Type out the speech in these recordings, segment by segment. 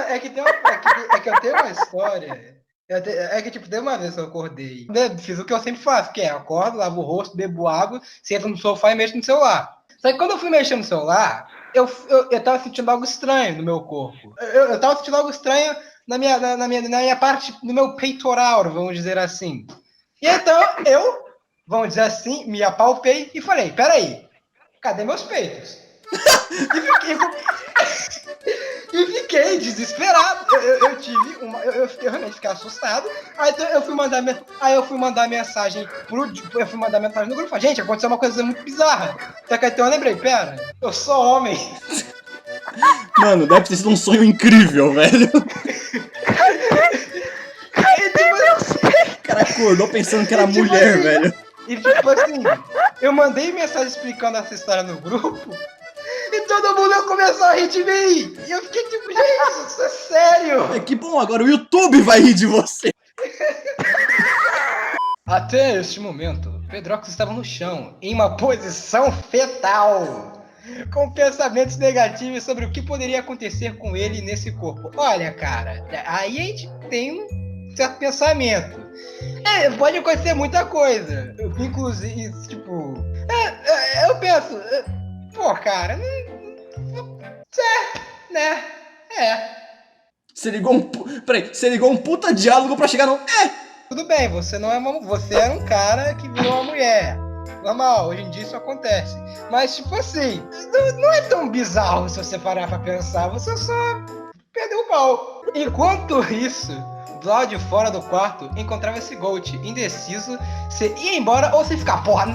é que eu tenho uma história. É que, tipo, tem uma vez que eu acordei. Né, fiz o que eu sempre faço, que é acordo, lavo o rosto, bebo água, sento no sofá e mexo no celular. Só que quando eu fui mexer no celular, eu tava sentindo algo estranho no meu corpo. Eu tava sentindo algo estranho na minha parte, no meu peitoral, vamos dizer assim. E então vamos dizer assim, me apalpei e falei, peraí, cadê meus peitos? E fiquei, e fiquei desesperado. Eu tive uma. Eu realmente fiquei assustado. Aí eu fui mandar mensagem Eu fui mandar mensagem no grupo. Falei, gente, aconteceu uma coisa muito bizarra. Só que então eu lembrei, pera, eu sou homem. Mano, deve ter sido um sonho incrível, velho. Aí, tipo, O cara acordou pensando que era tipo mulher, assim, velho. E tipo assim, eu mandei mensagem explicando essa história no grupo. E todo mundo começou a rir de mim. E eu fiquei tipo, gente, isso é sério. É que bom, agora o YouTube vai rir de você. Até este momento, Pedrox estava no chão, em uma posição fetal, com pensamentos negativos sobre o que poderia acontecer com ele nesse corpo. Olha, cara, aí a gente tem um certo pensamento. Pode acontecer muita coisa. Inclusive, tipo. Eu penso. Pô, cara, certo, né? Você ligou Peraí, você ligou um puta diálogo pra chegar no. Tudo bem, você não é você era um cara que virou uma mulher. Normal, hoje em dia isso acontece. Mas, tipo assim, não é tão bizarro se você parar pra pensar. Você só perdeu o pau. Enquanto isso, do lado de fora do quarto, encontrava esse Gold indeciso se ia embora ou se ficar. Porra,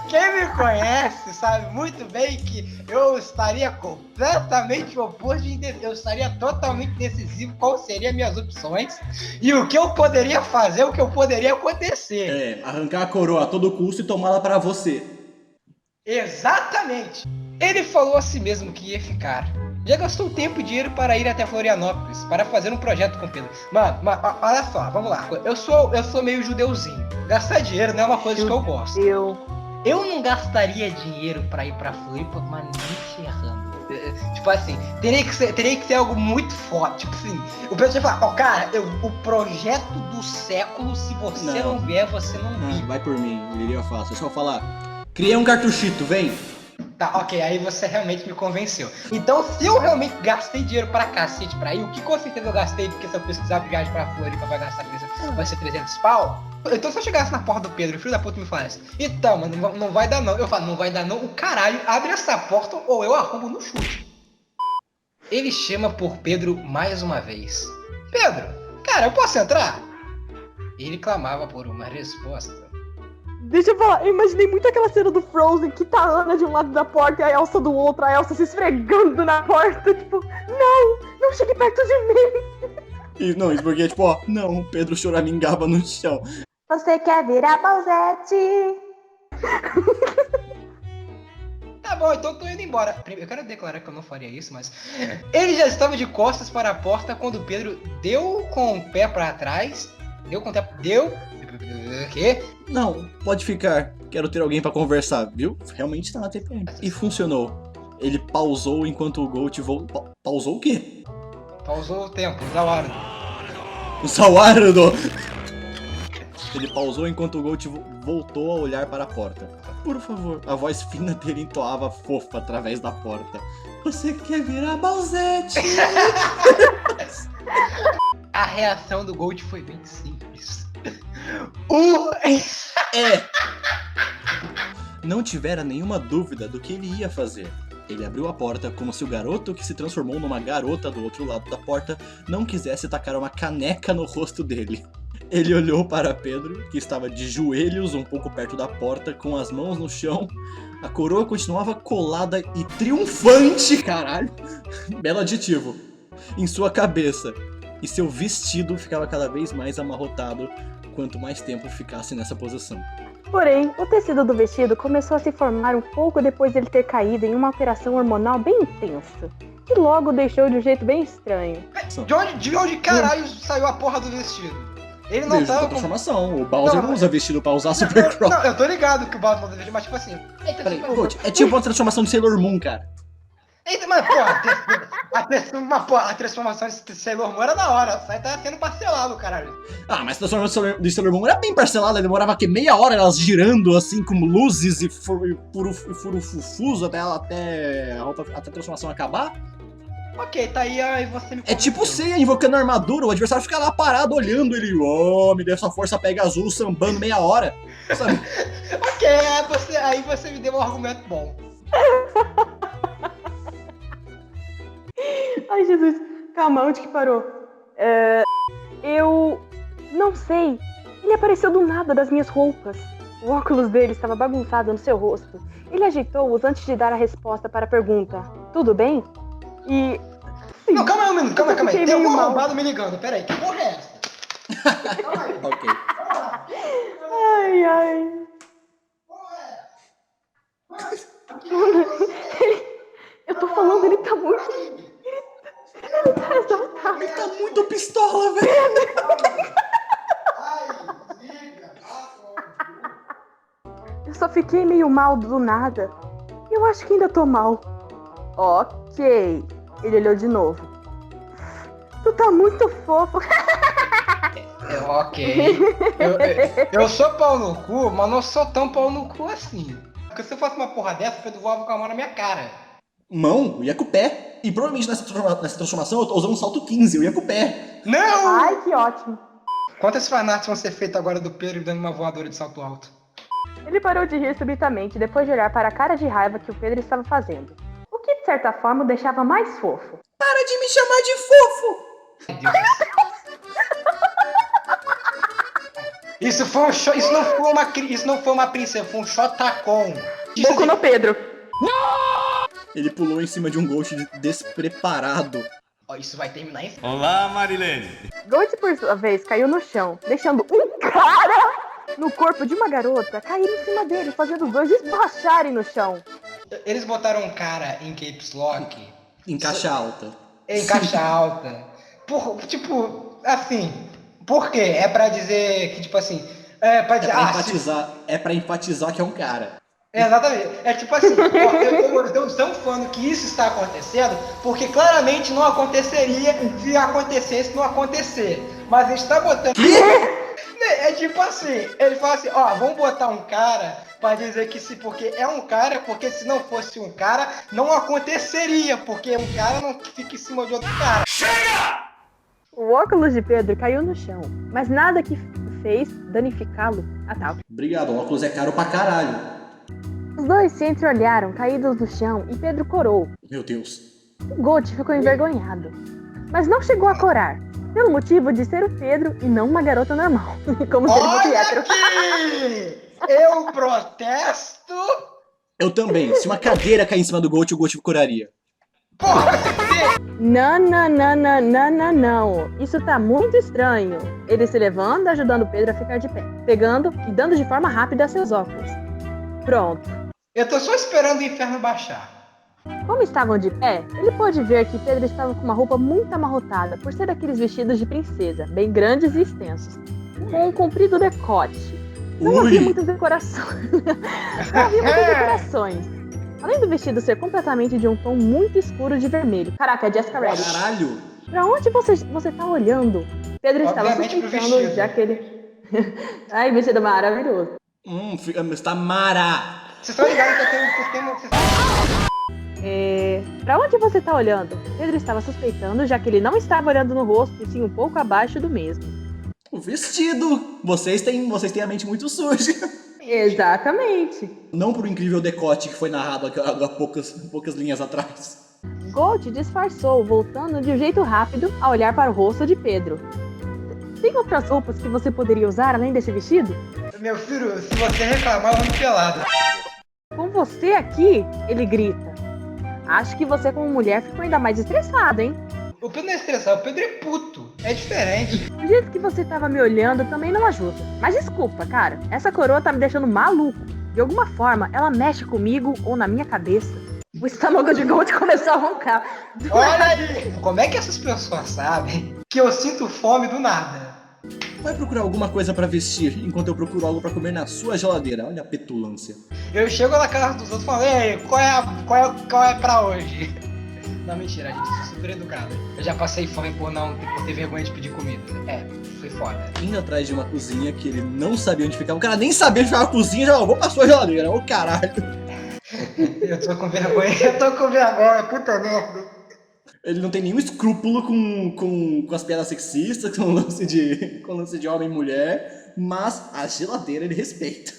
quem me conhece sabe muito bem que eu estaria completamente oposto de indeciso. Eu estaria totalmente decisivo qual seriam minhas opções e o que eu poderia fazer, o que eu poderia acontecer. Arrancar a coroa a todo custo e tomá-la pra você. Exatamente! Ele falou a si mesmo que ia ficar. Já gastou tempo e dinheiro para ir até Florianópolis, para fazer um projeto com Pedro. Mano, olha só, vamos lá. Eu sou meio judeuzinho. Gastar dinheiro não é uma coisa que eu gosto. Eu não gastaria dinheiro para ir pra Floripa, mas nem ferrando. Tipo assim, teria que ser algo muito forte. Tipo assim, o Pedro ia falar, cara, o projeto do século, se você não vier, você não vive. Vai por mim, ele iria fácil. É só falar, criei um cartuchito, vem. Tá, ok, aí você realmente me convenceu. Então, se eu realmente gastei dinheiro pra cacete pra ir, o que com certeza eu gastei, porque se eu pesquisar viagem pra Floripa vai ser 300 pau. Então, se eu chegasse na porta do Pedro, o filho da puta me falasse, então, mano, não vai dar não. Eu falo, não vai dar não, o caralho, abre essa porta ou eu arrumo no chute. Ele chama por Pedro mais uma vez. Pedro, cara, eu posso entrar? Ele clamava por uma resposta. Deixa eu falar, eu imaginei muito aquela cena do Frozen, que tá a Anna de um lado da porta e a Elsa do outro, a Elsa se esfregando na porta, tipo, não chegue perto de mim. Isso porque, tipo, ó, não, o Pedro choramingava no chão. Você quer virar Bowsette? Tá bom, então eu tô indo embora. Eu quero declarar que eu não faria isso, mas... Ele já estava de costas para a porta quando Pedro deu com o pé pra trás. Deu... O quê? Não, pode ficar. Quero ter alguém pra conversar, viu? Realmente tá na TPM. E funcionou. Ele pausou enquanto o Gold voltou. Pausou o quê? Pausou o tempo, da hora. O Sawardo! Ele pausou enquanto o Gold voltou a olhar para a porta. Por favor, a voz fina dele entoava fofa através da porta. Você quer virar Bowsette? A reação do Gold foi bem simples. Não tivera nenhuma dúvida do que ele ia fazer. Ele abriu a porta como se o garoto que se transformou numa garota do outro lado da porta não quisesse tacar uma caneca no rosto dele. Ele olhou para Pedro, que estava de joelhos um pouco perto da porta, com as mãos no chão. A coroa continuava colada e triunfante, caralho, belo adjetivo, em sua cabeça. E seu vestido ficava cada vez mais amarrotado quanto mais tempo ficasse nessa posição. Porém, o tecido do vestido começou a se formar um pouco depois dele ter caído em uma alteração hormonal bem intensa. E logo deixou de um jeito bem estranho. De onde caralho saiu a porra do vestido? Ele não tava com... transformação. O Bowser não usa vestido pra usar Super Cross. Não, eu tô ligado que o Bowser não usa vestido, mas tipo assim... Peraí, é tipo uma transformação de Sailor Moon, cara. Eita, mas, pô, a transformação de Sailor Moon era da hora. Só tá sendo parcelado, caralho. Ah, mas a transformação de Sailor Moon era bem parcelada, demorava que meia hora elas girando assim com luzes e furufufuso até a transformação acabar. Ok, tá aí você me É tipo convenceu. Seiya invocando a armadura, o adversário fica lá parado olhando ele, me deu essa força pega azul sambando meia hora, sabe? Ok, aí você me deu um argumento bom. Ai, Jesus. Calma, onde que parou? Eu não sei. Ele apareceu do nada das minhas roupas. O óculos dele estava bagunçado no seu rosto. Ele ajeitou-os antes de dar a resposta para a pergunta. Tudo bem? E... sim, Não, calma aí um minuto, calma aí. fiquei Tem meio algum mal. arrombado me ligando, peraí, que porra é essa? Calma aí. Ok. Ai, ai. Eu tô falando, ele tá muito... Ele tá exaltado. Ele tá muito pistola, velho. Eu só fiquei meio mal do nada. Eu acho que ainda tô mal. Ok. Ele olhou de novo. Tu tá muito fofo. Ok. Eu sou pau no cu, mas não sou tão pau no cu assim. Porque se eu faço uma porra dessa, o Pedro voava com a mão na minha cara. Mão, eu ia com o pé. E provavelmente nessa transformação eu tô usando um salto 15, eu ia com o pé. Não! Ai, que ótimo. Quantas fanarts vão ser feitas agora do Pedro dando uma voadora de salto alto? Ele parou de rir subitamente depois de olhar para a cara de raiva que o Pedro estava fazendo. O que, de certa forma, o deixava mais fofo. Para de me chamar de fofo! Meu Deus do céu. Isso foi um shot. Isso não foi uma princesa, foi um shotacon. Boco no Pedro. Ele pulou em cima de um Ghost despreparado. Ó, isso vai terminar em... Olá, Marilene. Gold, por sua vez, caiu no chão, deixando um cara no corpo de uma garota cair em cima dele, fazendo os dois esborracharem no chão. Eles botaram um cara em caps lock. Em caixa alta. Em caixa alta. Tipo, assim. Por quê? É pra dizer que, tipo assim. É pra dizer. É pra enfatizar que é um cara. Exatamente. É tipo assim, ó, eu estou falando que isso está acontecendo, porque claramente não aconteceria se acontecesse não acontecer. Mas a gente está botando. É tipo assim, ele fala assim, ó, vamos botar um cara pra dizer que se porque é um cara, porque se não fosse um cara, não aconteceria, porque um cara não fica em cima de outro cara. O óculos de Pedro caiu no chão, mas nada que fez danificá-lo a tal. Obrigado, o óculos é caro pra caralho. Os dois se entreolharam, caídos no chão, e Pedro corou. Meu Deus. O Gold ficou envergonhado, mas não chegou a corar, pelo motivo de ser o Pedro e não uma garota normal, como se ele fosse Olha hétero. aqui! Eu protesto! Eu também. Se uma cadeira cair em cima do Gold, o Gold curaria. Porra, Não, não, não, não, não, não, não. Isso tá muito estranho. Ele se levanta, ajudando o Pedro a ficar de pé, pegando e dando de forma rápida seus óculos. Pronto. eu tô só esperando o inferno baixar. Como estavam de pé, ele pôde ver que Pedro estava com uma roupa muito amarrotada, por ser daqueles vestidos de princesa, bem grandes e extensos, com um comprido decote. Não havia muitas decorações. Não havia muitas decorações. Além do vestido ser completamente de um tom muito escuro de vermelho. Caraca, é Jessica Rabbit. Caralho! Pra onde você tá olhando? Pedro estava Obviamente pro suspeitando, vestido. já que ele... Ai, vestido maravilhoso. Está mara! Vocês estão ligados que eu tenho... Pra onde você tá olhando? Pedro estava suspeitando, já que ele não estava olhando no rosto, e sim um pouco abaixo do mesmo. O vestido! Vocês têm a mente muito suja. Exatamente. Não pro incrível decote que foi narrado há poucas linhas atrás. Gold disfarçou, voltando de um jeito rápido a olhar para o rosto de Pedro. Tem outras roupas que você poderia usar além desse vestido? Meu filho, se você reclamar, eu vou me pelado. Com você aqui, ele grita. Acho que você como mulher ficou ainda mais estressado, hein? O Pedro não é estressado, o Pedro é puto. É diferente. O jeito que você tava me olhando também não ajuda. Mas desculpa, cara. Essa coroa tá me deixando maluco. De alguma forma, ela mexe comigo ou na minha cabeça. O estômago de Gold começou a roncar. Olha aí! Como é que essas pessoas sabem que eu sinto fome do nada? Vai procurar alguma coisa pra vestir, enquanto eu procuro algo pra comer na sua geladeira. Olha a petulância. Eu chego na casa dos outros e falo, ei, qual é pra hoje? Não, mentira, a gente é super educado. Eu já passei fome por ter vergonha de pedir comida. Foi foda. Indo atrás de uma cozinha que ele não sabia onde ficava. O cara nem sabia onde ficava a cozinha, já vou pra sua geladeira. Ô caralho. Eu tô com vergonha, puta merda. Ele não tem nenhum escrúpulo com as piadas sexistas, com o lance de homem e mulher, mas a geladeira ele respeita.